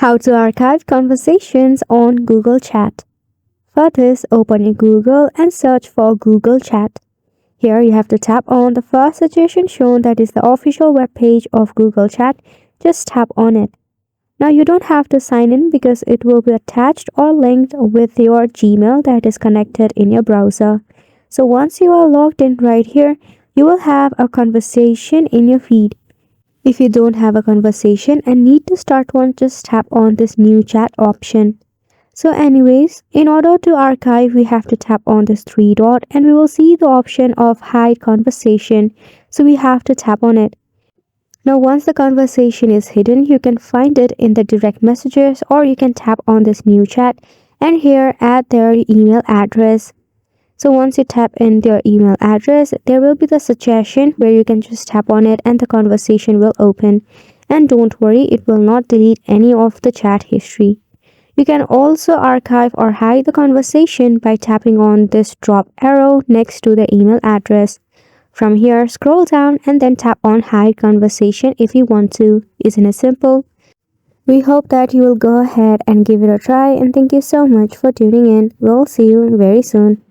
How to archive conversations on Google Chat. For this, open your Google and search for Google Chat. Here you have to tap on the first suggestion shown, that is the official web page of Google Chat. Just tap on it. Now you don't have to sign in because it will be attached or linked with your Gmail that is connected in your browser. So once you are logged in right here, you will have a conversation in your feed. If you don't have a conversation and need to start one, just tap on this new chat option. So anyways, in order to archive, we have to tap on this three dot and we will see the option of hide conversation. So we have to tap on it. Now once the conversation is hidden, you can find it in the direct messages, or you can tap on this new chat and here add their email address. So once you tap in their email address, there will be the suggestion where you can just tap on it and the conversation will open. And don't worry, it will not delete any of the chat history. You can also archive or hide the conversation by tapping on this drop arrow next to the email address. From here, scroll down and then tap on hide conversation if you want to. Isn't it simple? We hope that you will go ahead and give it a try, and thank you so much for tuning in. We'll see you very soon.